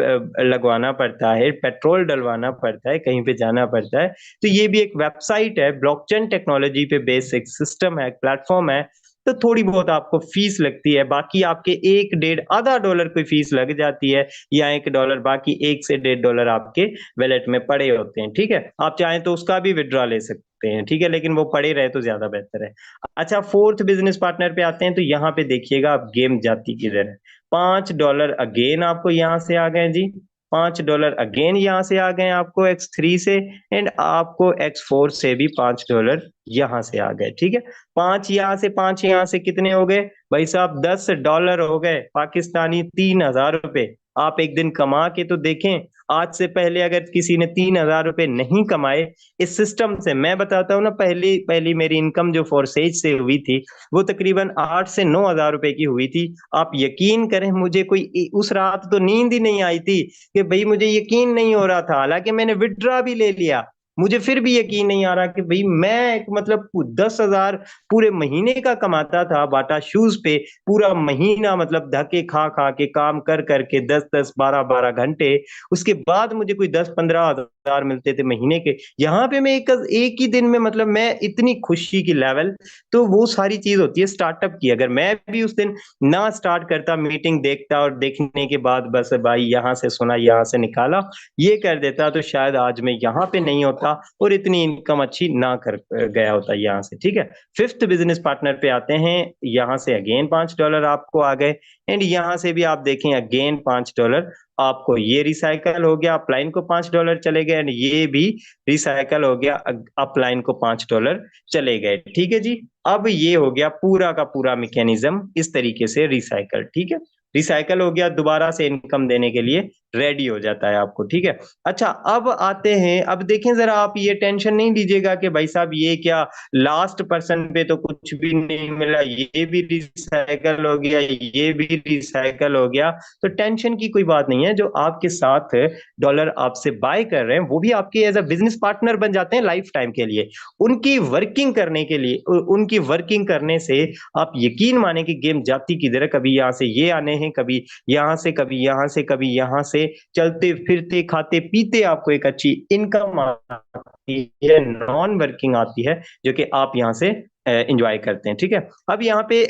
लगवाना पड़ता है, पेट्रोल डलवाना पड़ता है, कहीं पे जाना पड़ता है। तो ये भी एक वेबसाइट है, ब्लॉकचेन टेक्नोलॉजी पे बेस्ड एक सिस्टम है, प्लेटफॉर्म है, तो थोड़ी बहुत आपको फीस लगती है। बाकी आपके एक डेढ़ आधा डॉलर कोई फीस लग जाती है या $1, बाकी $1 से $1.5 आपके वैलेट में पड़े होते हैं। ठीक है, आप चाहें तो उसका भी विड्रॉ ले सकते हैं। ठीक है, लेकिन वो पड़े रहे तो ज्यादा बेहतर है। अच्छा, फोर्थ बिजनेस पार्टनर पे आते हैं तो यहाँ पे देखिएगा आप गेम जाती किधर है। $5 अगेन आपको यहाँ से आ गए जी, $5 अगेन यहाँ से आ गए आपको X3 से, एंड आपको X4 से भी $5 यहाँ से आ गए। ठीक है, पांच यहाँ से, पांच यहाँ से, कितने हो गए भाई साहब? $10 हो गए पाकिस्तानी, $3000। आप एक दिन कमा के तो देखें, आज से पहले अगर किसी ने $3000 नहीं कमाए इस सिस्टम से, मैं बताता हूँ ना, पहली पहली मेरी इनकम जो फोर्सेज से हुई थी वो तकरीबन 8 से 9 हजार रुपए की हुई थी। आप यकीन करें मुझे कोई उस रात तो नींद ही नहीं आई थी कि भाई मुझे यकीन नहीं हो रहा था, हालांकि मैंने विड्रॉ भी ले लिया, मुझे फिर भी यकीन नहीं आ रहा कि भाई मैं एक मतलब 10 हजार पूरे महीने का कमाता था बाटा शूज पे, पूरा महीना मतलब धक्के खा खा के काम कर करके 10 10 12 12 घंटे, उसके बाद मुझे कोई 10 15 हजार मिलते थे महीने के। यहाँ पे मैं एक ही दिन में मतलब मैं इतनी खुशी की लेवल, तो वो सारी चीज होती है स्टार्टअप की। अगर मैं भी उस दिन ना स्टार्ट करता, मीटिंग देखता और देखने के बाद बस भाई यहाँ से सुना यहाँ से निकाला, ये कर देता, तो शायद आज मैं यहाँ पे नहीं होता और इतनी इनकम अच्छी ना कर गया होता यहाँ से। ठीक है, फिफ्थ बिजनेस पार्टनर पे आते हैं, यहाँ से अगेन $5 आपको आ गए, एंड यहाँ से भी आप देखें अगेन $5 आपको, ये रिसाइकल हो गया, अपलाइन को $5 चले गए, एंड ये भी रिसाइकल हो गया, अपलाइन को $5 चले गए। ठीक है जी, अब ये हो गया पूरा का पूरा मैकेनिज्म इस तरीके से रिसाइकल। ठीक है, रिसाइकल हो गया, दोबारा से इनकम देने के लिए रेडी हो जाता है आपको, ठीक है। अच्छा, अब आते हैं, अब देखें जरा, आप ये टेंशन नहीं लीजिएगा कि भाई साहब ये क्या लास्ट पर्सन पे तो कुछ भी नहीं मिला, ये भी रिसाइकल हो गया, ये भी रिसाइकल हो गया। तो टेंशन की कोई बात नहीं है। जो आपके साथ डॉलर आपसे बाय कर रहे हैं वो भी आपके एज अ बिजनेस पार्टनर बन जाते हैं लाइफ टाइम के लिए। उनकी वर्किंग करने के लिए, उनकी वर्किंग करने से आप यकीन माने कि गेम जाती की तरह, कभी यहाँ से ये आने हैं, कभी यहाँ से, कभी यहाँ से, कभी यहाँ से, चलते फिरते खाते पीते आपको एक अच्छी इनकम आती है, नॉन वर्किंग आती है, जो कि आप यहाँ से एंजॉय करते हैं, ठीक है। अब यहाँ पे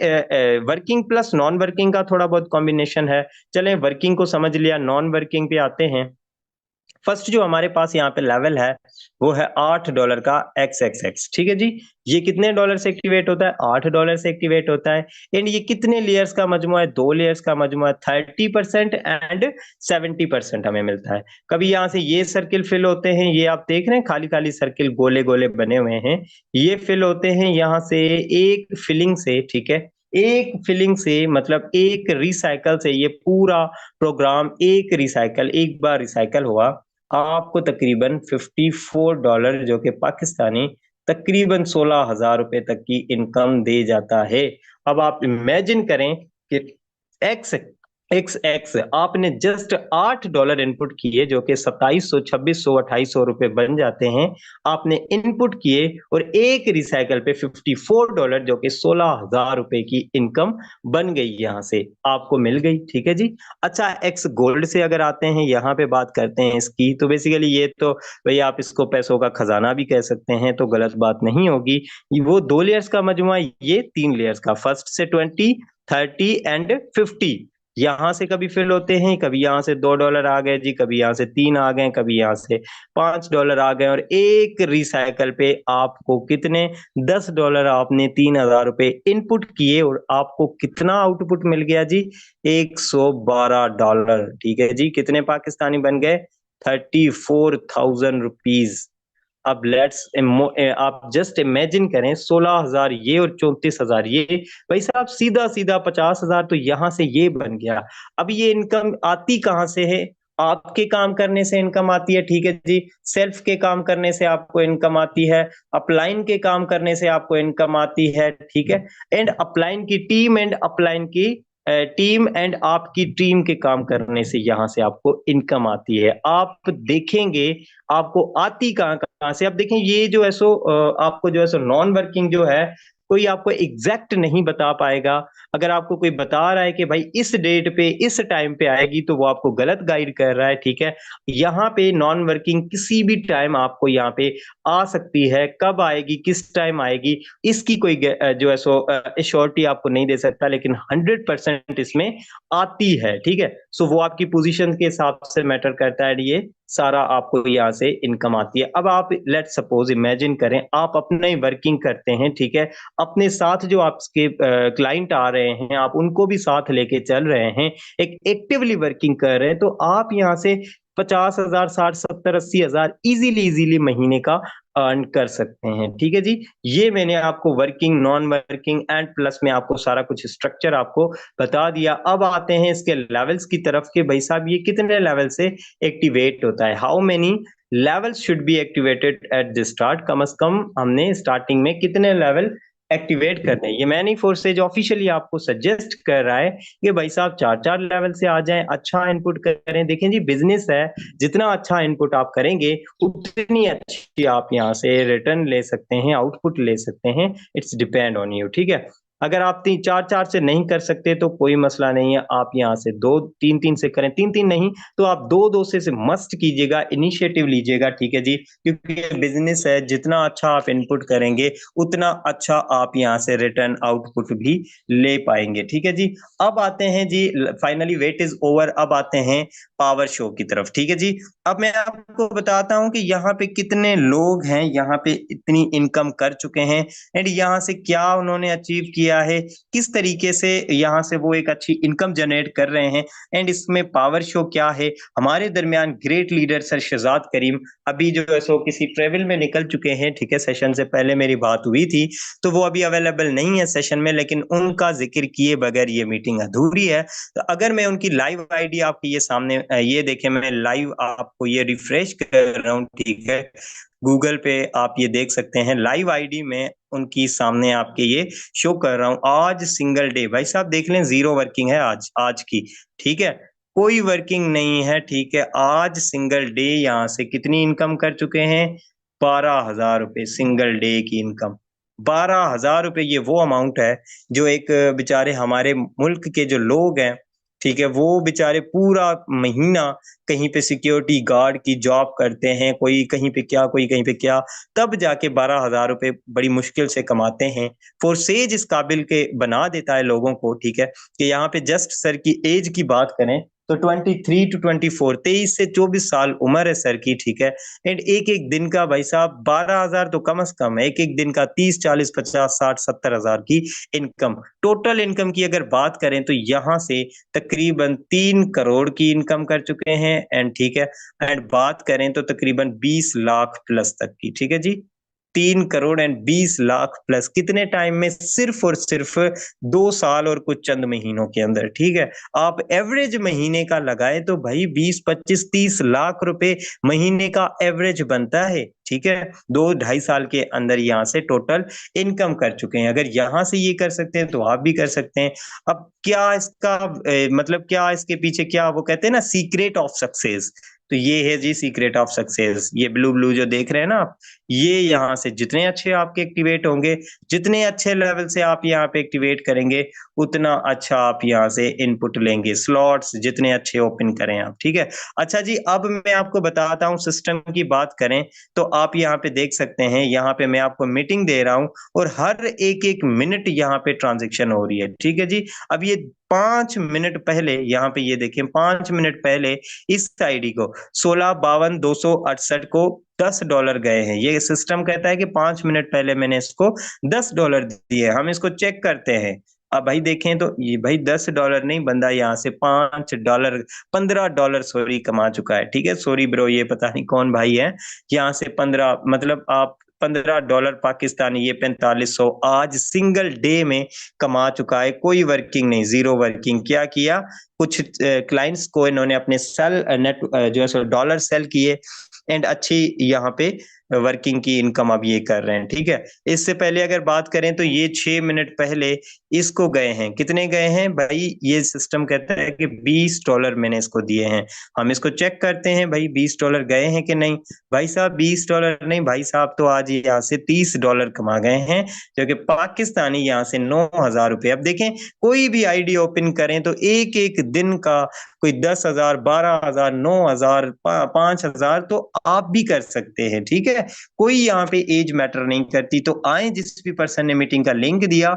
वर्किंग प्लस नॉन वर्किंग का थोड़ा बहुत कॉम्बिनेशन है। चलें, वर्किंग को समझ लिया, नॉन वर्किंग पे आते हैं। फर्स्ट जो हमारे पास यहाँ पे लेवल है वो है $8 का XXX, ठीक है जी। ये कितने डॉलर से एक्टिवेट होता है? $8 से एक्टिवेट होता है। एंड ये कितने लेयर्स का मजमुआ है? 2 लेयर्स का मजमुआ, 30% एंड 70% हमें मिलता है। कभी यहाँ से ये सर्किल फिल होते हैं, ये आप देख रहे हैं खाली खाली सर्किल गोले गोले बने हुए हैं, ये फिल होते हैं यहाँ से एक फिलिंग से, ठीक है। एक फिलिंग से मतलब एक रिसाइकल से ये पूरा प्रोग्राम, एक रिसाइकल, एक बार रिसाइकल हुआ, आपको तकरीबन $54 जो कि पाकिस्तानी तकरीबन 16,000 रुपए तक की इनकम दे जाता है। अब आप इमेजिन करें कि एक्स एक्स एक्स आपने जस्ट $8 इनपुट किए, जो कि 2700, 2600, 2800 रुपए बन जाते हैं। आपने इनपुट किए और एक रिसाइकल पे $54, जो कि 16,000 रुपए की इनकम बन गई, यहां से आपको मिल गई, ठीक है जी। अच्छा, एक्स गोल्ड से अगर आते हैं, यहाँ पे बात करते हैं इसकी, तो बेसिकली ये तो भाई आप इसको पैसों का खजाना भी कह सकते हैं, तो गलत बात नहीं होगी। वो 2 लेयर्स का मजमुआ, ये 3 लेयर्स का, फर्स्ट से 20, 30 एंड 50। यहाँ से कभी फिल होते हैं, कभी यहाँ से $2 आ गए जी, कभी यहाँ से 3 आ गए, कभी यहाँ से $5 आ गए, और एक रिसाइकल पे आपको कितने, $10 आपने 3,000 रुपए इनपुट किए और आपको कितना आउटपुट मिल गया जी? $112, ठीक है जी। कितने पाकिस्तानी बन गए? 34,000 रुपीज। अब आप जस्ट इमेजिन करें, 16,000 ये और 34,000 ये, भाई साहब सीधा सीधा 50,000 तो यहां से ये बन गया। अब ये इनकम आती कहां से है? आपके काम करने से इनकम आती है, ठीक है जी। सेल्फ के काम करने से आपको इनकम आती है, अपलाइन के काम करने से आपको इनकम आती है, ठीक है। एंड अपलाइन की टीम एंड अपलाइन की टीम एंड आपकी टीम के काम करने से यहां से आपको इनकम आती है। आप देखेंगे आपको आती कहां कहां से। अब देखें, ये जो है सो आपको जो है सो नॉन वर्किंग जो है, कोई आपको एग्जैक्ट नहीं बता पाएगा। अगर आपको कोई बता रहा है कि भाई इस डेट पे इस टाइम पे आएगी, तो वो आपको गलत गाइड कर रहा है, ठीक है। यहाँ पे नॉन वर्किंग किसी भी टाइम आपको यहाँ पे आ सकती है, कब आएगी, किस टाइम आएगी, इसकी कोई जो है सो एश्योरिटी आपको नहीं दे सकता, लेकिन 100% इसमें आती है, ठीक है। सो वो आपकी पोजीशन के हिसाब से मैटर करता है, ये सारा आपको यहाँ से इनकम आती है। अब आप लेट सपोज इमेजिन करें, आप अपना ही वर्किंग करते हैं, ठीक है। अपने साथ जो आपके क्लाइंट आ रहे हैं, आप उनको भी साथ लेके चल रहे हैं, एक एक्टिवली वर्किंग कर रहे हैं, तो आप यहाँ से 50,000, 60, 70, 80,000 इजीली इजीली महीने का अर्न कर सकते हैं, ठीक है जी। ये मैंने आपको working, non working and plus में आपको सारा कुछ स्ट्रक्चर आपको बता दिया। अब आते हैं इसके लेवल्स की तरफ के, भाई साहब ये कितने लेवल से एक्टिवेट होता है, how many levels should be activated at the start. कम से कम हमने स्टार्टिंग में कितने लेवल एक्टिवेट करते हैं। ये मैनी फोर्सेज ऑफिशियली आपको सजेस्ट कर रहा है कि भाई साहब 4-4 लेवल से आ जाएं, अच्छा इनपुट करें। देखें जी, बिजनेस है, जितना अच्छा इनपुट आप करेंगे उतनी अच्छी आप यहाँ से रिटर्न ले सकते हैं, आउटपुट ले सकते हैं। इट्स डिपेंड ऑन यू, ठीक है। अगर आप 3-4 से नहीं कर सकते तो कोई मसला नहीं है, आप यहाँ से 2-3 से करें, 3 नहीं तो आप 2 से मस्ट कीजिएगा, इनिशिएटिव लीजिएगा, ठीक है जी। क्योंकि बिजनेस है, जितना अच्छा आप इनपुट करेंगे उतना अच्छा आप यहाँ से रिटर्न आउटपुट भी ले पाएंगे, ठीक है जी। अब आते हैं जी, फाइनली वेट इज ओवर, अब आते हैं पावर शो की तरफ, ठीक है जी। अब मैं आपको बताता हूं कि यहाँ पे कितने लोग हैं, यहाँ पे इतनी इनकम कर चुके हैं एंड यहाँ से क्या उन्होंने अचीव किया किया है, किस तरीके से यहाँ से वो एक अच्छी इनकम जनरेट कर रहे हैं, एंड इसमें पावर शो क्या है। हमारे दरमियान ग्रेट लीडर सर शहजाद करीम अभी जो है सो किसी ट्रेवल में निकल चुके हैं, ठीक है, सेशन से पहले मेरी बात हुई थी, तो वो अभी अवेलेबल नहीं है सेशन में, लेकिन उनका जिक्र किए बगैर ये मीटिंग अधूरी है। तो अगर मैं उनकी लाइव आईडी आपके ये सामने ये देखें, मैं लाइव आपको ये रिफ्रेश कर रहा हूँ, ठीक है, गूगल पे आप ये देख सकते हैं लाइव आईडी में उनकी सामने आपके ये शो कर रहा हूं। आज सिंगल डे भाई साहब देख लें, जीरो वर्किंग है आज की, ठीक है, कोई वर्किंग नहीं है, ठीक है। आज सिंगल डे यहाँ से कितनी इनकम कर चुके हैं, 12,000 रुपए सिंगल डे की इनकम। 12,000 रुपए ये वो अमाउंट है जो एक बेचारे हमारे मुल्क के जो लोग हैं, ठीक है, वो बेचारे पूरा महीना कहीं पे सिक्योरिटी गार्ड की जॉब करते हैं, कोई कहीं पे क्या, कोई कहीं पे क्या, तब जाके 12,000 रुपए बड़ी मुश्किल से कमाते हैं। फोर्सेज इस काबिल के बना देता है लोगों को, ठीक है, कि यहाँ पे जस्ट सर की एज की बात करें तो 23 टू 24, 23 से 24 साल उम्र है सर की, ठीक है, एंड एक एक दिन का भाई साहब 12,000 तो कम से कम है, एक एक दिन का 30, 40, 50, 60, 70,000 की इनकम। टोटल इनकम की अगर बात करें तो यहाँ से तकरीबन 3 करोड़ की इनकम कर चुके हैं, एंड ठीक है, एंड बात करें तो तकरीबन 20 लाख प्लस तक की, ठीक है जी, 3 करोड़ एंड 20 लाख प्लस, कितने टाइम में, सिर्फ और सिर्फ 2 साल और कुछ चंद महीनों के अंदर, ठीक है। आप एवरेज महीने का लगाए तो भाई 20, 25, 30 लाख रुपए महीने का एवरेज बनता है, ठीक है, 2-2.5 साल के अंदर यहाँ से टोटल इनकम कर चुके हैं। अगर यहाँ से ये कर सकते हैं तो आप भी कर सकते हैं। अब क्या इसका मतलब क्या इसके पीछे, क्या वो कहते हैं ना सीक्रेट ऑफ सक्सेस, तो ये है जी सीक्रेट ऑफ सक्सेस। ये ब्लू ब्लू जो देख रहे हैं ना आप, ये यहाँ से जितने अच्छे आपके एक्टिवेट होंगे, जितने अच्छे लेवल से आप यहाँ पे एक्टिवेट करेंगे, उतना अच्छा आप यहाँ से इनपुट लेंगे, स्लॉट्स जितने अच्छे ओपन करें आप, ठीक है। अच्छा जी, अब मैं आपको बताता हूँ, सिस्टम की बात करें तो आप यहाँ पे देख सकते हैं, यहाँ पे मैं आपको मीटिंग दे रहा हूँ और हर एक एक मिनट यहाँ पे ट्रांजेक्शन हो रही है, ठीक है जी। अब ये 5 मिनट पहले यहाँ पे ये देखें, 5 मिनट पहले इस आईडी को 16,52,268 को $10 गए हैं। ये सिस्टम कहता है कि 5 मिनट पहले मैंने इसको $10 दिए। हम इसको चेक करते हैं। अब भाई देखें तो ये भाई $10 नहीं, बंदा यहाँ से $5, $15 सॉरी कमा चुका है, ठीक है। सॉरी ब्रो, ये पता नहीं कौन भाई है, यहाँ से 15 मतलब आप $15 पाकिस्तानी, ये 4500 आज सिंगल डे में कमा चुका है। कोई वर्किंग नहीं, जीरो वर्किंग। क्या किया, कुछ क्लाइंट्स को इन्होंने अपने सेल नेट जो है डॉलर सेल किए एंड अच्छी यहाँ पे वर्किंग की इनकम अब ये कर रहे हैं, ठीक है। इससे पहले अगर बात करें तो ये 6 मिनट पहले इसको गए हैं, कितने गए हैं भाई, ये सिस्टम कहता है कि $20 मैंने इसको दिए हैं। हम इसको चेक करते हैं भाई $20 गए हैं कि नहीं। भाई साहब $20 नहीं, भाई साहब तो आज यहाँ से $30 कमा गए हैं, जो कि पाकिस्तानी यहाँ से 9,000 रुपए। अब देखें, कोई भी आईडी ओपन करें तो एक एक दिन का कोई 10,000, 12,000, 9,000, 5,000 तो आप भी कर सकते हैं, ठीक है। कोई यहाँ पे एज मैटर नहीं करती। तो आए, जिस भी पर्सन ने मीटिंग का लिंक दिया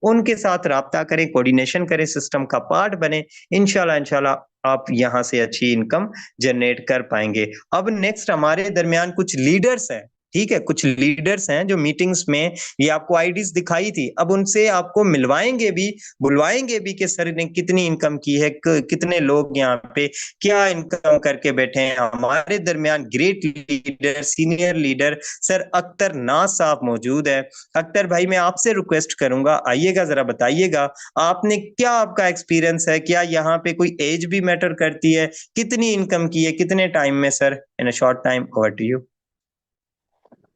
उनके साथ राब्ता करें, कोऑर्डिनेशन करें, सिस्टम का पार्ट बने, इंशाल्लाह आप यहाँ से अच्छी इनकम जनरेट कर पाएंगे। अब नेक्स्ट हमारे दरमियान कुछ लीडर्स हैं, ठीक है, कुछ लीडर्स हैं जो मीटिंग्स में ये आपको आईडीज दिखाई थी, अब उनसे आपको मिलवाएंगे भी, बुलवाएंगे भी कि सर ने कितनी इनकम की है, कितने लोग यहाँ पे क्या इनकम करके बैठे हैं। हमारे दरमियान great leader, senior leader sir Akhtar नाज साहब मौजूद है। अख्तर भाई, मैं आपसे रिक्वेस्ट करूंगा, आइएगा, जरा बताइएगा आपने क्या, आपका एक्सपीरियंस है, क्या यहाँ पे कोई एज भी मैटर करती है, कितनी इनकम की है, कितने टाइम में sir, in a short time. Over to you.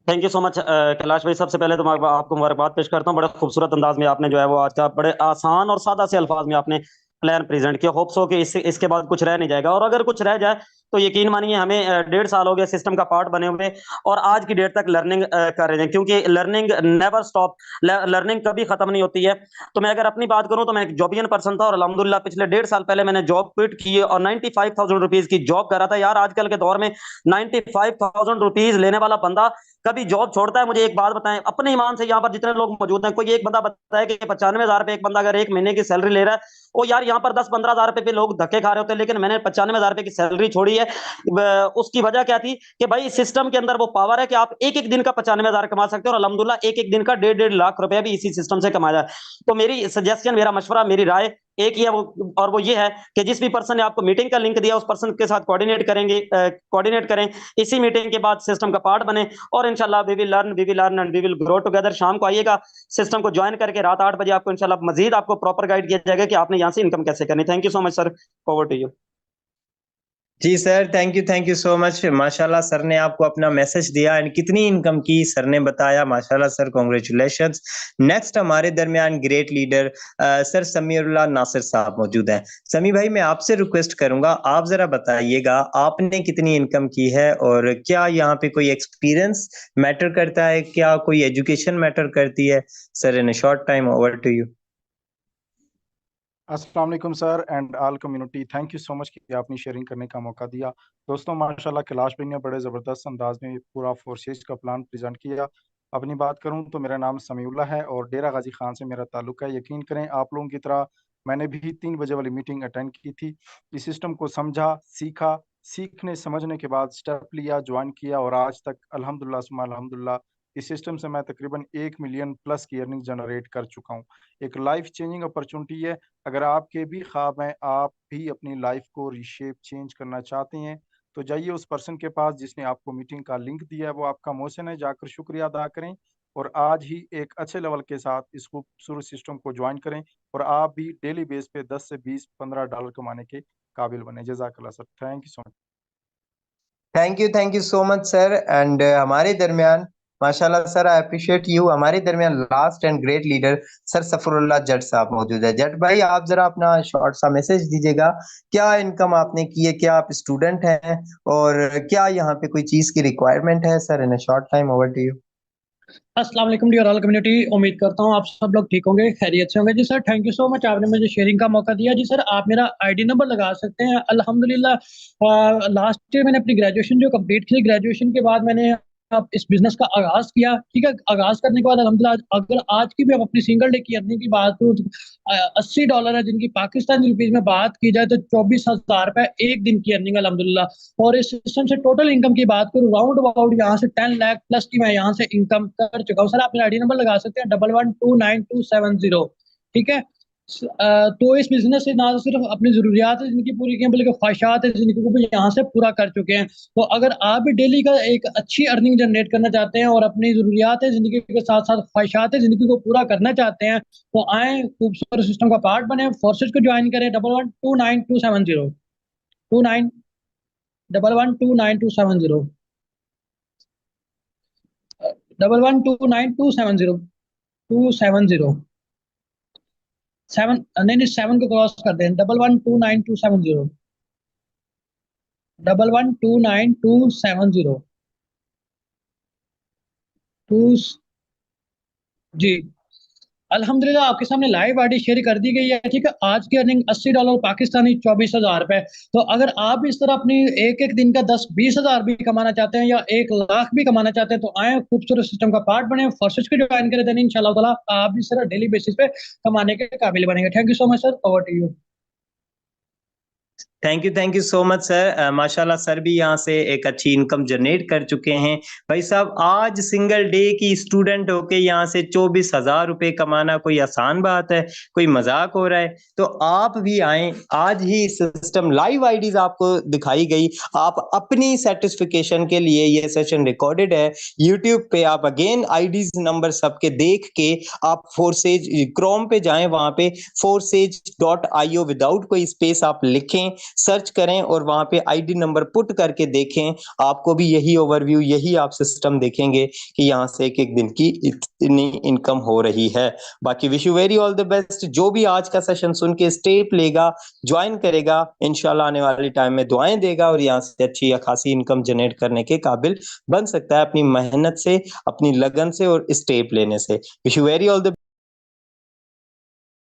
Thank you so much Kailash भाई। सबसे पहले तो मैं आपको मुबारकबाद पेश करता हूँ। बड़े खूबसूरत अंदाज में आपने जो है वो आज का बड़े आसान और सादा से अल्फाज में आपने प्लान प्रेजेंट किया। होप्स हो कि इसके बाद कुछ रह नहीं जाएगा, और अगर कुछ रह जाए तो यकीन मानिए हमें 1.5 साल हो गया सिस्टम का पार्ट बने हुए, और आज की डेट तक लर्निंग कर रहे हैं, क्योंकि लर्निंग नेवर स्टॉप, लर्निंग कभी खत्म नहीं होती है। तो मैं अगर अपनी बात करूं तो मैं एक जॉबियन पर्सन था, और अल्हम्दुलिल्लाह पिछले 1.5 साल पहले मैंने जॉब क्विट की है और 95,000 रुपीज की जॉब कर रहा था। यार आजकल के दौर में 95,000 रुपीज लेने वाला बंदा कभी जॉब छोड़ता है। मुझे एक बात बताएं, अपने ईमान से यहाँ पर जितने लोग मौजूद हैं, कोई एक बंदा बताए कि 95,000 रुपए एक बंदा अगर एक महीने की सैलरी ले रहा है, ओ यार यहाँ पर 10-15,000 रुपए पे लोग धक्के खा रहे होते हैं, लेकिन मैंने 95,000 रुपए की सैलरी छोड़ी है। उसकी वजह क्या थी कि भाई सिस्टम के अंदर वो पावर है कि आप एक एक दिन का 95,000 कमा सकते हो, और अल्हम्दुलिल्लाह एक एक दिन का 1.5 लाख रुपया भी इसी सिस्टम से कमाया है। तो मेरी सजेशन, मेरा मशवरा, मेरी राय एक ही है, और वो ये है कि जिस भी पर्सन ने आपको मीटिंग का लिंक दिया उस पर्सन के साथ कोऑर्डिनेट करें, इसी मीटिंग के बाद सिस्टम का पार्ट बने, और इंशाल्लाह we will learn and we will grow together. शाम को आइएगा, सिस्टम को ज्वाइन करके रात 8 बजे आपको इंशाल्लाह मजीद आपको प्रॉपर गाइड किया जाएगा कि आपने यहाँ से इनकम कैसे करनी। Thank you so much sir, over to you. जी sir, thank you so much. माशाल्लाह सर ने आपको अपना मैसेज दिया एंड कितनी इनकम की सर ने बताया। माशाल्लाह सर, कॉन्ग्रेचुलेशंस। नेक्स्ट हमारे दरमियान great leader sir Samiullah Nasir साहब मौजूद हैं। समी भाई, मैं आपसे रिक्वेस्ट करूंगा, आप जरा बताइएगा आपने कितनी इनकम की है, और क्या यहाँ पे कोई एक्सपीरियंस मैटर करता है, क्या कोई एजुकेशन मैटर करती है? Sir, in a short time, over to you. अस्सलाम वालेकुम sir and all community, thank you so much कि आपने शेयरिंग करने का मौका दिया। दोस्तों माशाल्लाह कैलाश भाई ने बड़े ज़बरदस्त अंदाज में पूरा फोर्सेज का प्लान प्रेजेंट किया। अपनी बात करूं तो मेरा नाम समीउल्लाह है और डेरा गाजी खान से मेरा ताल्लुक है। यकीन करें आप लोगों की तरह मैंने भी 3 बजे वाली मीटिंग अटेंड की थी। इस सिस्टम को समझा, सीखा, सीखने समझने के बाद स्टेप लिया, ज्वाइन किया, और आज तक अल्हम्दुलिल्लाह सुम्मा अल्हम्दुलिल्लाह इस सिस्टम से मैं तकरीबन 1 मिलियन प्लस की अर्निंग जनरेट कर चुका हूँ। एक लाइफ चेंजिंग अपॉर्चुनिटी है। अगर आपके भी ख्वाब हैं, आप भी अपनी लाइफ को रीशेप चेंज करना चाहते हैं, तो जाइए उस पर्सन के पास जिसने आपको मीटिंग का लिंक दिया है, वो आपका मोहसिन है, जाकर शुक्रिया अदा करें और आज ही एक अच्छे लेवल के साथ इस खूबसूरत सिस्टम को ज्वाइन करें और आप भी डेली बेस पे 10 से 20 $15 कमाने के काबिल बने। जज़ाकल्लाह sir, thank you so much. Thank you so much sir. And हमारे दरमियान माशाल्लाह सर, आई अप्रिशिएट यू, हमारे दरमियान last and great leader sir सफरुल्लाह Jatt sahab मौजूद है। जट भाई, आप जरा अपना शॉर्ट सा मैसेज दीजिएगा, क्या इनकम आपने की है, क्या आप स्टूडेंट हैं, और क्या यहाँ पे कोई चीज की रिक्वायरमेंट है? Sir, in a short time, over to you. अस्सलाम वालेकुम डियर ऑल कम्युनिटी, उम्मीद करता हूँ आप सब लोग ठीक होंगे, खैरियत से होंगे। जी sir, thank you so much, आपने मुझे शेयरिंग का मौका दिया। जी सर, आप मेरा आईडी नंबर लगा सकते हैं। अल्हम्दुलिल्लाह लास्ट ईयर मैंने अपनी ग्रेजुएशन जो कंप्लीट की, ग्रेजुएशन के बाद मैंने अब इस बिजनेस का आगाज किया। ठीक है, आगाज करने के बाद अल्हम्दुलिल्लाह अगर आज की भी अब अपनी सिंगल डे की अर्निंग की बात करूँ तो $80 है, जिनकी पाकिस्तानी रुपीज में बात की जाए तो 24,000 रुपए एक दिन की अर्निंग अल्हम्दुलिल्लाह। और इस सिस्टम से टोटल इनकम की बात करूँ राउंड अबाउट यहाँ से 10 लाख प्लस की मैं यहाँ से इनकम कर चुका हूँ। सर, आप मेरा आईडी नंबर लगा सकते हैं 11129270। ठीक है, तो इस बिजनेस से ना सिर्फ अपनी जरूरियात है जिनकी पूरी की हैं, बल्कि ख्वाहिशात है जिनकी को भी यहाँ से पूरा कर चुके हैं। तो अगर आप भी डेली का एक अच्छी अर्निंग जनरेट करना चाहते हैं और अपनी जरूरियात है जिंदगी के साथ साथ ख्वाहिशात है जिंदगी को पूरा करना चाहते हैं, तो आए खूबसूरत सिस्टम का पार्ट बने, फोर्सेज को ज्वाइन करें। 11129270 11129270 11129270 270 7 नहीं 7 को क्रॉस कर दें। 11129270 11129270 टू। जी, अल्हम्दुलिल्लाह आपके सामने लाइव आईडी शेयर कर दी गई है। ठीक है, आज की अर्निंग $80 पाकिस्तानी 24,000 रुपए। तो अगर आप इस तरह अपनी एक एक दिन का 10-20 हजार भी कमाना चाहते हैं या 1 लाख भी कमाना चाहते हैं, तो आए खूबसूरत सिस्टम का पार्ट बने, फोर्सेज को ज्वाइन करें, देन इंशाल्लाह ताला आप इस तरह डेली बेसिस पे कमाने के काबिल बनेंगे। Thank you so much sir, over to you. Thank you so much sir. माशाल्लाह सर भी यहाँ से एक अच्छी इनकम जनरेट कर चुके हैं। भाई साहब, आज सिंगल डे की स्टूडेंट होके यहाँ से 24,000 रुपए कमाना कोई आसान बात है, कोई मजाक हो रहा है? तो आप भी आए, आज ही सिस्टम लाइव आईडीज आपको दिखाई गई। आप अपनी सेटिस्फिकेशन के लिए ये सेशन रिकॉर्डेड है यूट्यूब पे, आप अगेन आईडीज नंबर सबके देख के आप फोर्सेज क्रोम पे जाएं, वहां पे forces.io विदाउट कोई स्पेस आप लिखें, सर्च करें और वहां पे आईडी नंबर पुट करके देखें। आपको भी यही ओवरव्यू, यही आप सिस्टम देखेंगे कि यहाँ से एक एक दिन की इतनी इनकम हो रही है। बाकी wish you very all the best. जो भी आज का सेशन सुन के स्टेप लेगा, ज्वाइन करेगा, इंशाल्लाह आने वाले टाइम में दुआएं देगा और यहाँ से अच्छी या खासी इनकम जनरेट करने के काबिल बन सकता है अपनी मेहनत से, अपनी लगन से और स्टेप लेने से। Wish you very all the